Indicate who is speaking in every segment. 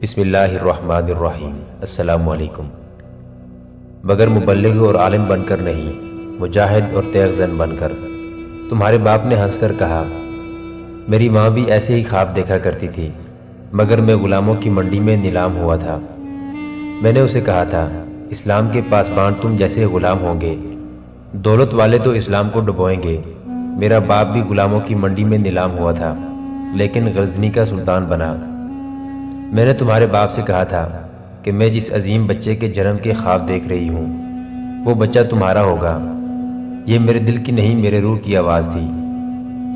Speaker 1: بسم اللہ الرحمن الرحیم۔ السلام علیکم۔ مگر مبلغ اور عالم بن کر نہیں، مجاہد اور تیغ زن بن کر۔ تمہارے باپ نے ہنس کر کہا، میری ماں بھی ایسے ہی خواب دیکھا کرتی تھی، مگر میں غلاموں کی منڈی میں نیلام ہوا تھا۔ میں نے اسے کہا تھا، اسلام کے پاسبان تم جیسے غلام ہوں گے، دولت والے تو اسلام کو ڈبوئیں گے۔ میرا باپ بھی غلاموں کی منڈی میں نیلام ہوا تھا، لیکن غزنی کا سلطان بنا۔ میں نے تمہارے باپ سے کہا تھا کہ میں جس عظیم بچے کے جنم کے خواب دیکھ رہی ہوں، وہ بچہ تمہارا ہوگا۔ یہ میرے دل کی نہیں، میرے روح کی آواز تھی۔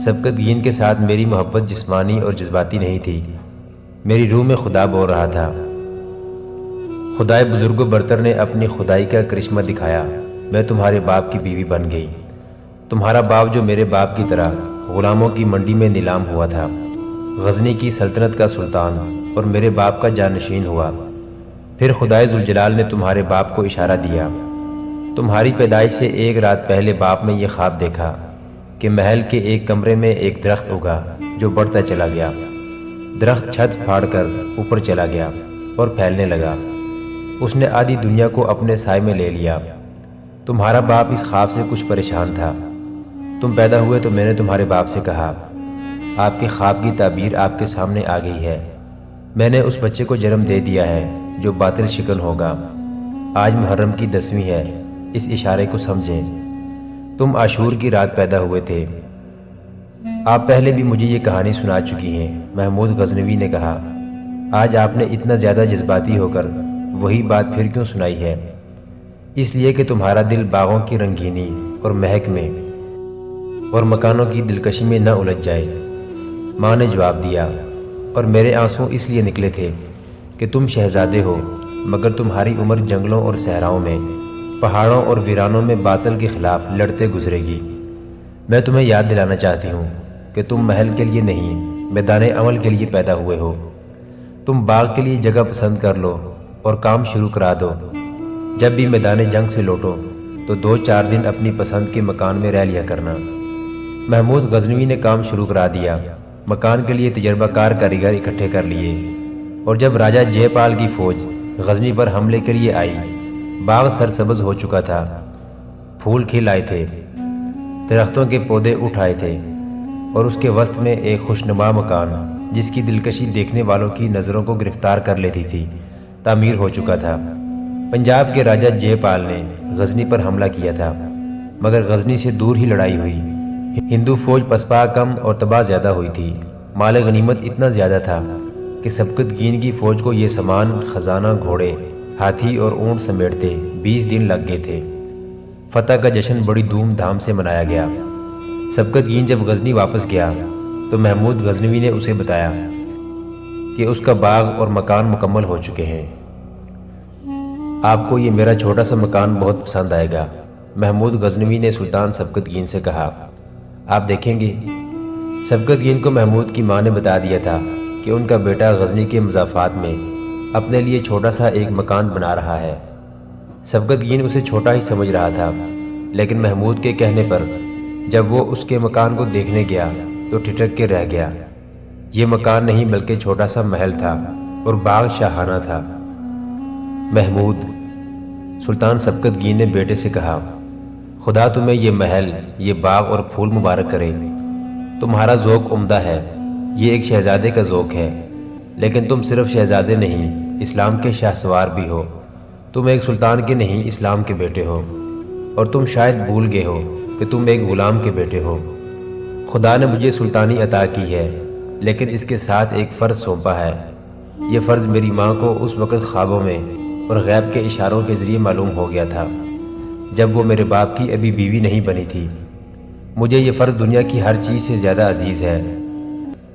Speaker 1: سبقت گین کے ساتھ میری محبت جسمانی اور جذباتی نہیں تھی، میری روح میں خدا بول رہا تھا۔ خدائے بزرگ و برتر نے اپنی خدائی کا کرشمہ دکھایا، میں تمہارے باپ کی بیوی بن گئی۔ تمہارا باپ جو میرے باپ کی طرح غلاموں کی منڈی میں نیلام ہوا تھا، غزنی کی سلطنت کا سلطان اور میرے باپ کا جانشین ہوا۔ پھر خدائے ذوالجلال نے تمہارے باپ کو اشارہ دیا۔ تمہاری پیدائش سے ایک رات پہلے باپ نے یہ خواب دیکھا کہ محل کے ایک کمرے میں ایک درخت اگا جو بڑھتا چلا گیا۔ درخت چھت پھاڑ کر اوپر چلا گیا اور پھیلنے لگا۔ اس نے آدھی دنیا کو اپنے سائے میں لے لیا۔ تمہارا باپ اس خواب سے کچھ پریشان تھا۔ تم پیدا ہوئے تو میں نے تمہارے باپ سے کہا، آپ کے خواب کی تعبیر آپ کے سامنے آ گئی ہے۔ میں نے اس بچے کو جنم دے دیا ہے جو باطل شکن ہوگا۔ آج محرم کی 10ویں ہے، اس اشارے کو سمجھیں۔ تم عاشور کی رات پیدا ہوئے تھے۔ آپ پہلے بھی مجھے یہ کہانی سنا چکی ہیں، محمود غزنوی نے کہا۔ آج آپ نے اتنا زیادہ جذباتی ہو کر وہی بات پھر کیوں سنائی ہے؟ اس لیے کہ تمہارا دل باغوں کی رنگینی اور مہک میں اور مکانوں کی دلکشی میں نہ الجھ جائے۔ ماں نے جواب دیا، اور میرے آنسو اس لیے نکلے تھے کہ تم شہزادے ہو، مگر تمہاری عمر جنگلوں اور صحراؤں میں، پہاڑوں اور ویرانوں میں باطل کے خلاف لڑتے گزرے گی۔ میں تمہیں یاد دلانا چاہتی ہوں کہ تم محل کے لیے نہیں، میدان عمل کے لیے پیدا ہوئے ہو۔ تم باغ کے لیے جگہ پسند کر لو اور کام شروع کرا دو۔ جب بھی میدان جنگ سے لوٹو تو 2-4 دن اپنی پسند کے مکان میں رہ لیا کرنا۔ محمود غزنوی نے کام شروع کرا دیا، مکان کے لیے تجربہ کار کاریگر اکٹھے کر لیے، اور جب راجہ جے پال کی فوج غزنی پر حملے کے لیے آئی، باغ سرسبز ہو چکا تھا، پھول کھل آئے تھے، درختوں کے پودے اٹھ آئے تھے، اور اس کے وسط میں ایک خوشنما مکان جس کی دلکشی دیکھنے والوں کی نظروں کو گرفتار کر لیتی تھی، تعمیر ہو چکا تھا۔ پنجاب کے راجہ جے پال نے غزنی پر حملہ کیا تھا، مگر غزنی سے دور ہی لڑائی ہوئی۔ ہندو فوج پسپا کم اور تباہ زیادہ ہوئی تھی۔ مال غنیمت اتنا زیادہ تھا کہ سبقت گین کی فوج کو یہ سامان، خزانہ، گھوڑے، ہاتھی اور اونٹ سمیٹتے 20 دن لگ گئے تھے۔ فتح کا جشن بڑی دھوم دھام سے منایا گیا۔ سبقت گین جب غزنی واپس گیا تو محمود غزنوی نے اسے بتایا کہ اس کا باغ اور مکان مکمل ہو چکے ہیں۔ آپ کو یہ میرا چھوٹا سا مکان بہت پسند آئے گا، محمود غزنوی نے سلطان سبقت گین سے کہا۔ آپ دیکھیں گے؟ سبقت گین کو محمود کی ماں نے بتا دیا تھا کہ ان کا بیٹا غزنی کے مضافات میں اپنے لیے چھوٹا سا ایک مکان بنا رہا ہے۔ سبقت گین اسے چھوٹا ہی سمجھ رہا تھا، لیکن محمود کے کہنے پر جب وہ اس کے مکان کو دیکھنے گیا تو ٹھٹک کے رہ گیا۔ یہ مکان نہیں بلکہ چھوٹا سا محل تھا، اور باغ شاہانہ تھا۔ محمود، سلطان سبقت گین نے بیٹے سے کہا، خدا تمہیں یہ محل، یہ باغ اور پھول مبارک کرے۔ تمہارا ذوق عمدہ ہے، یہ ایک شہزادے کا ذوق ہے، لیکن تم صرف شہزادے نہیں، اسلام کے شاہ سوار بھی ہو۔ تم ایک سلطان کے نہیں، اسلام کے بیٹے ہو، اور تم شاید بھول گئے ہو کہ تم ایک غلام کے بیٹے ہو۔ خدا نے مجھے سلطانی عطا کی ہے، لیکن اس کے ساتھ ایک فرض سونپا ہے۔ یہ فرض میری ماں کو اس وقت خوابوں میں اور غیب کے اشاروں کے ذریعے معلوم ہو گیا تھا جب وہ میرے باپ کی ابھی بیوی نہیں بنی تھی۔ مجھے یہ فرض دنیا کی ہر چیز سے زیادہ عزیز ہے۔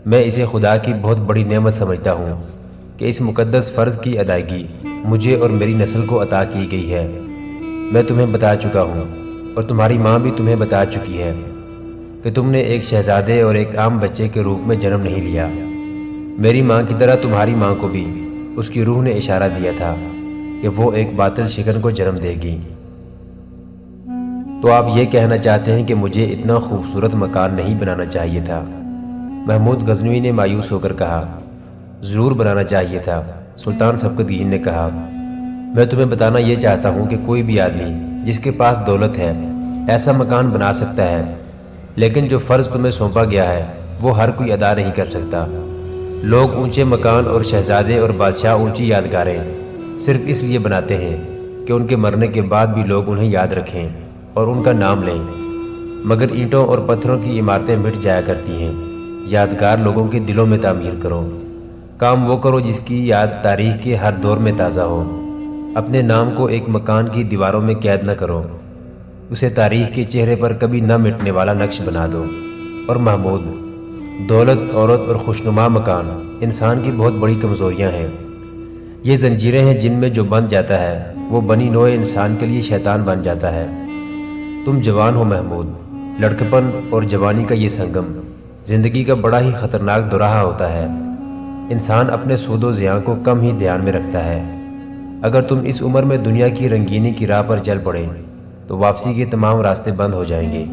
Speaker 1: میں اسے خدا کی بہت بڑی نعمت سمجھتا ہوں کہ اس مقدس فرض کی ادائیگی مجھے اور میری نسل کو عطا کی گئی ہے۔ میں تمہیں بتا چکا ہوں، اور تمہاری ماں بھی تمہیں بتا چکی ہے کہ تم نے ایک شہزادے اور ایک عام بچے کے روپ میں جنم نہیں لیا۔ میری ماں کی طرح تمہاری ماں کو بھی اس کی روح نے اشارہ دیا تھا کہ وہ ایک باطل شکن کو جنم دے گی۔ تو آپ یہ کہنا چاہتے ہیں کہ مجھے اتنا خوبصورت مکان نہیں بنانا چاہیے تھا؟ محمود غزنوی نے مایوس ہو کر کہا، ضرور بنانا چاہیے تھا۔ سلطان سبکتگین نے کہا، میں تمہیں بتانا یہ چاہتا ہوں کہ کوئی بھی آدمی جس کے پاس دولت ہے ایسا مکان بنا سکتا ہے، لیکن جو فرض تمہیں سونپا گیا ہے وہ ہر کوئی ادا نہیں کر سکتا۔ لوگ اونچے مکان اور شہزادے اور بادشاہ اونچی یادگاریں صرف اس لیے بناتے ہیں کہ ان کے مرنے کے بعد بھی لوگ انہیں یاد رکھیں اور ان کا نام لیں، مگر اینٹوں اور پتھروں کی عمارتیں مٹ جایا کرتی ہیں۔ یادگار لوگوں کے دلوں میں تعمیر کرو، کام وہ کرو جس کی یاد تاریخ کے ہر دور میں تازہ ہو۔ اپنے نام کو ایک مکان کی دیواروں میں قید نہ کرو، اسے تاریخ کے چہرے پر کبھی نہ مٹنے والا نقش بنا دو۔ اور محمود، دولت، عورت اور خوشنما مکان انسان کی بہت بڑی کمزوریاں ہیں۔ یہ زنجیریں ہیں جن میں جو بند جاتا ہے وہ بنی نوع انسان کے لیے شیطان بن جاتا ہے۔ تم جوان ہو محمود، لڑکپن اور جوانی کا یہ سنگم زندگی کا بڑا ہی خطرناک دوراہا ہوتا ہے۔ انسان اپنے سود و زیاں کو کم ہی دھیان میں رکھتا ہے۔ اگر تم اس عمر میں دنیا کی رنگینی کی راہ پر چل پڑے تو واپسی کے تمام راستے بند ہو جائیں گے۔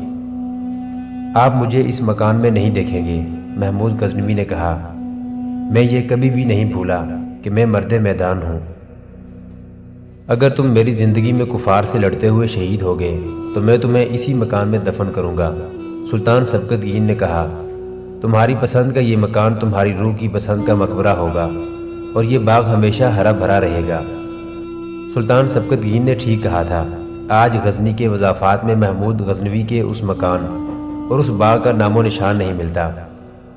Speaker 1: آپ مجھے اس مکان میں نہیں دیکھیں گے، محمود غزنوی نے کہا۔ میں یہ کبھی بھی نہیں بھولا کہ میں مرد میدان ہوں۔ اگر تم میری زندگی میں کفار سے لڑتے ہوئے شہید ہو گئے تو میں تمہیں اسی مکان میں دفن کروں گا۔ سلطان سبکتگین نے کہا، تمہاری پسند کا یہ مکان تمہاری روح کی پسند کا مقبرہ ہوگا اور یہ باغ ہمیشہ ہرا بھرا رہے گا۔ سلطان سبکتگین نے ٹھیک کہا تھا۔ آج غزنی کے وضافات میں محمود غزنوی کے اس مکان اور اس باغ کا نام و نشان نہیں ملتا۔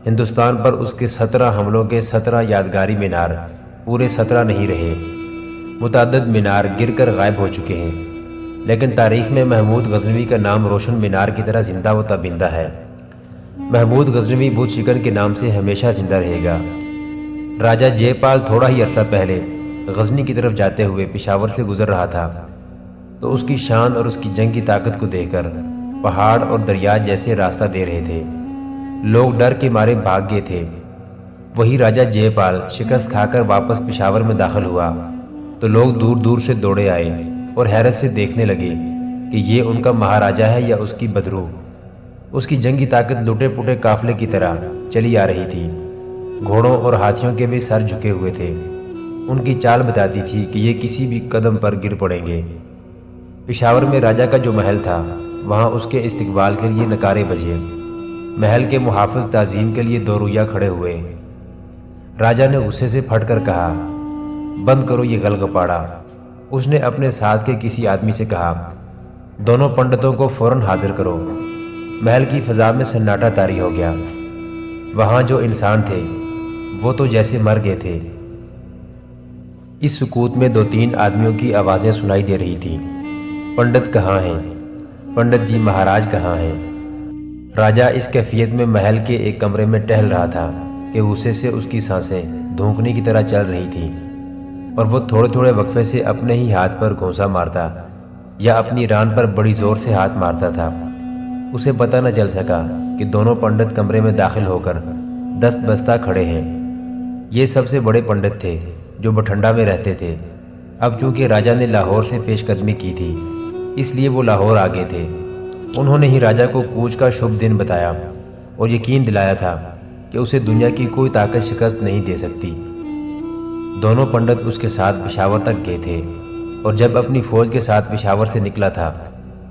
Speaker 1: ہندوستان پر اس کے 17 حملوں کے 17 یادگاری مینار پورے 17 نہیں رہے۔ متعدد مینار گر کر غائب ہو چکے ہیں، لیکن تاریخ میں محمود غزنوی کا نام روشن مینار کی طرح زندہ و تابندہ ہے۔ محمود غزنوی بت شکن کے نام سے ہمیشہ زندہ رہے گا۔ راجہ جے پال تھوڑا ہی عرصہ پہلے غزنی کی طرف جاتے ہوئے پشاور سے گزر رہا تھا تو اس کی شان اور اس کی جنگ کی طاقت کو دیکھ کر پہاڑ اور دریا جیسے راستہ دے رہے تھے۔ لوگ ڈر کے مارے بھاگ گئے تھے۔ وہی راجہ جے پال شکست کھا کر واپس پشاور میں داخل ہوا تو لوگ دور دور سے دوڑے آئے اور حیرت سے دیکھنے لگے کہ یہ ان کا مہاراجہ ہے یا اس کی بدروح۔ اس کی جنگی طاقت لٹے پٹے قافلے کی طرح چلی آ رہی تھی۔ گھوڑوں اور ہاتھیوں کے بھی سر جھکے ہوئے تھے۔ ان کی چال بتاتی تھی کہ یہ کسی بھی قدم پر گر پڑیں گے۔ پشاور میں راجہ کا جو محل تھا وہاں اس کے استقبال کے لیے نکارے بجے۔ محل کے محافظ تعظیم کے لیے دو رویہ کھڑے ہوئے۔ راجہ نے غصے سے پھٹ کر کہا، بند کرو یہ غلغپاڑا۔ اس نے اپنے ساتھ کے کسی آدمی سے کہا، دونوں پنڈتوں کو فوراً حاضر کرو۔ محل کی فضا میں سناٹا طاری ہو گیا۔ وہاں جو انسان تھے وہ تو جیسے مر گئے تھے۔ اس سکوت میں 2-3 آدمیوں کی آوازیں سنائی دے رہی تھیں۔ پنڈت کہاں ہیں؟ پنڈت جی مہاراج کہاں ہیں؟ راجہ اس کیفیت میں محل کے ایک کمرے میں ٹہل رہا تھا کہ غصے سے اس کی سانسیں دھونکنے کی طرح چل رہی تھیں اور وہ تھوڑے تھوڑے وقفے سے اپنے ہی ہاتھ پر گھونسا مارتا یا اپنی ران پر بڑی زور سے ہاتھ مارتا تھا۔ اسے پتہ نہ چل سکا کہ دونوں پنڈت کمرے میں داخل ہو کر دست بستہ کھڑے ہیں۔ یہ سب سے بڑے پنڈت تھے جو بٹھنڈا میں رہتے تھے۔ اب چونکہ راجہ نے لاہور سے پیش قدمی کی تھی اس لیے وہ لاہور آ گئے تھے۔ انہوں نے ہی راجہ کو کوچ کا شبھ دن بتایا اور یقین دلایا تھا کہ اسے دنیا کی کوئی طاقت شکست نہیں دے سکتی۔ دونوں پنڈت اس کے ساتھ پشاور تک گئے تھے اور جب اپنی فوج کے ساتھ پشاور سے نکلا تھا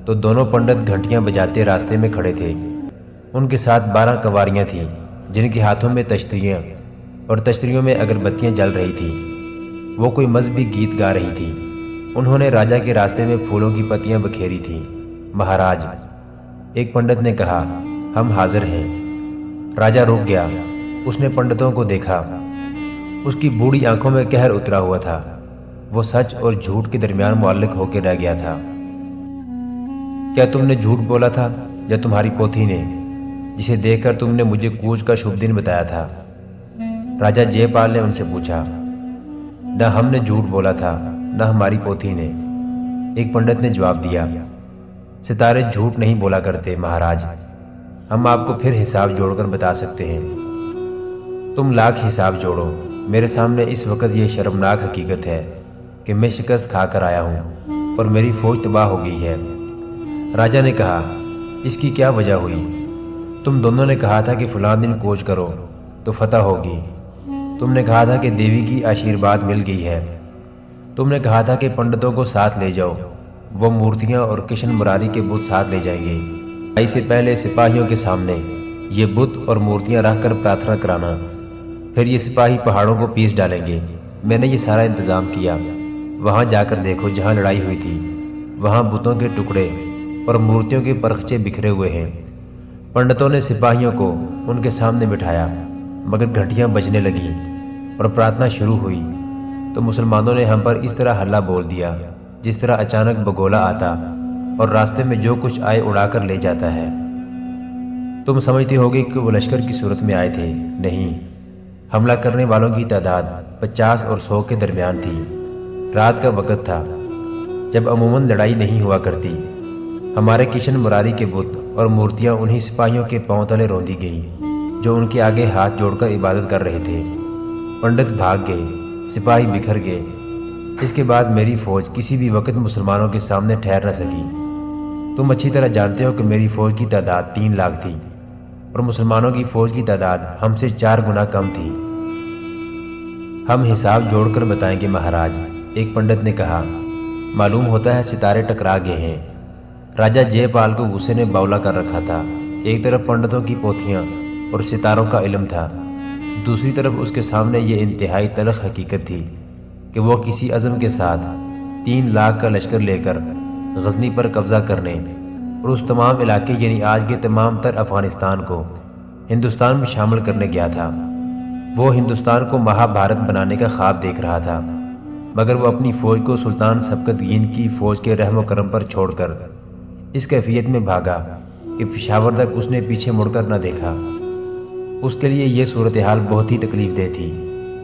Speaker 1: تو دونوں پنڈت گھنٹیاں بجاتے راستے میں کھڑے تھے۔ ان کے ساتھ 12 قواریاں تھیں جن کے ہاتھوں میں تشتریاں اور تشتریوں میں اگربتیاں جل رہی تھیں۔ وہ کوئی مذہبی گیت گا رہی تھیں۔ انہوں نے راجہ کے راستے میں پھولوں کی پتیاں بکھیری تھیں۔ مہاراج، ایک پنڈت نے کہا، ہم حاضر ہیں۔ راجہ رک گیا۔ اس نے پنڈتوں کو دیکھا۔ اس کی بوڑھی آنکھوں میں قہر اترا ہوا تھا۔ وہ سچ اور جھوٹ کے درمیان معلق ہو کے رہ گیا تھا۔ کیا تم نے جھوٹ بولا تھا یا تمہاری پوتھی نے، جسے دیکھ کر تم نے مجھے کوچ کا شبھ دن بتایا تھا؟ راجہ جے پال نے ان سے پوچھا۔ نہ ہم نے جھوٹ بولا تھا نہ ہماری پوتھی نے، ایک پنڈت نے جواب دیا۔ ستارے جھوٹ نہیں بولا کرتے مہاراج، ہم آپ کو پھر حساب جوڑ کر بتا سکتے ہیں۔ تم لاکھ حساب جوڑو، میرے سامنے اس وقت یہ شرمناک حقیقت ہے کہ میں شکست کھا کر آیا ہوں اور میری فوج تباہ ہو گئی ہے۔ راجہ نے کہا، اس کی کیا وجہ ہوئی؟ تم دونوں نے کہا تھا کہ فلاں دن کوچ کرو تو فتح ہوگی، تم نے کہا تھا کہ دیوی کی آشیرواد مل گئی ہے۔ تم نے کہا تھا کہ پنڈتوں کو ساتھ لے جاؤ، وہ مورتیاں اور کشن مراری کے بت ساتھ لے جائیں گے۔ لڑائی سے پہلے سپاہیوں کے سامنے یہ بت اور مورتیاں رکھ کر پرارتھنا کرانا، پھر یہ سپاہی پہاڑوں کو پیس ڈالیں گے۔ میں نے یہ سارا انتظام کیا۔ وہاں جا کر دیکھو جہاں لڑائی ہوئی تھی، وہاں بتوں کے ٹکڑے اور مورتیوں کے پرخچے بکھرے ہوئے ہیں۔ پنڈتوں نے سپاہیوں کو ان کے سامنے بٹھایا، مگر گھنٹیاں بجنے لگیں اور پرارتھنا شروع ہوئی تو مسلمانوں نے ہم پر اس طرح ہلہ بول دیا جس طرح اچانک بگولا آتا اور راستے میں جو کچھ آئے اڑا کر لے جاتا ہے۔ تم سمجھتے ہوگے کہ وہ لشکر کی صورت میں آئے تھے، نہیں، حملہ کرنے والوں کی تعداد 50 اور 100 کے درمیان تھی۔ رات کا وقت تھا جب عموماً لڑائی نہیں ہوا کرتی۔ ہمارے کشن مراری کے بت اور مورتیاں انہی سپاہیوں کے پاؤں تلے روندی گئیں جو ان کے آگے ہاتھ جوڑ کر عبادت کر رہے تھے۔ پنڈت بھاگ گئے، سپاہی بکھر گئے۔ اس کے بعد میری فوج کسی بھی وقت مسلمانوں کے سامنے ٹھہر نہ سکی۔ تم اچھی طرح جانتے ہو کہ میری فوج کی تعداد 3 لاکھ تھی اور مسلمانوں کی فوج کی تعداد ہم سے 4 گنا کم تھی۔ ہم حساب جوڑ کر بتائیں گے مہاراج، ایک پنڈت نے کہا۔ معلوم ہوتا ہے ستارے ٹکرا گئے ہیں۔ راجہ جے پال کو غصے نے باولا کر رکھا تھا۔ ایک طرف پنڈتوں کی پوتھیاں اور ستاروں کا علم تھا، دوسری طرف اس کے سامنے یہ انتہائی تلخ حقیقت تھی کہ وہ کسی عزم کے ساتھ 3 لاکھ کا لشکر لے کر غزنی پر قبضہ کرنے اور اس تمام علاقے یعنی آج کے تمام تر افغانستان کو ہندوستان میں شامل کرنے گیا تھا۔ وہ ہندوستان کو مہابھارت بنانے کا خواب دیکھ رہا تھا، مگر وہ اپنی فوج کو سلطان سبکت گین کی فوج کے رحم و کرم پر چھوڑ کر اس کیفیت میں بھاگا کہ پشاور تک اس نے پیچھے مڑ کر نہ دیکھا۔ اس کے لیے یہ صورتحال بہت ہی تکلیف دہ تھی۔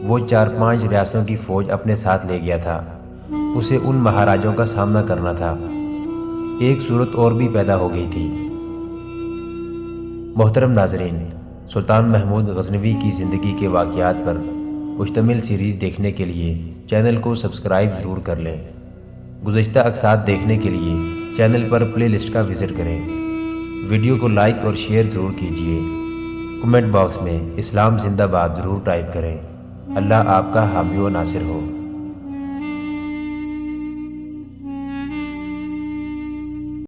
Speaker 1: وہ 4-5 ریاستوں کی فوج اپنے ساتھ لے گیا تھا، اسے ان مہاراجوں کا سامنا کرنا تھا۔ ایک صورت اور بھی پیدا ہو گئی تھی۔ محترم ناظرین، سلطان محمود غزنوی کی زندگی کے واقعات پر مشتمل سیریز دیکھنے کے لیے چینل کو سبسکرائب ضرور کر لیں۔ گزشتہ اقساط دیکھنے کے لیے چینل پر پلے لسٹ کا وزٹ کریں۔ ویڈیو کو لائک اور شیئر ضرور کیجیے۔ کمنٹ باکس میں اسلام زندہ باد ضرور ٹائپ کریں۔ اللہ آپ کا حامی و ناصر ہو۔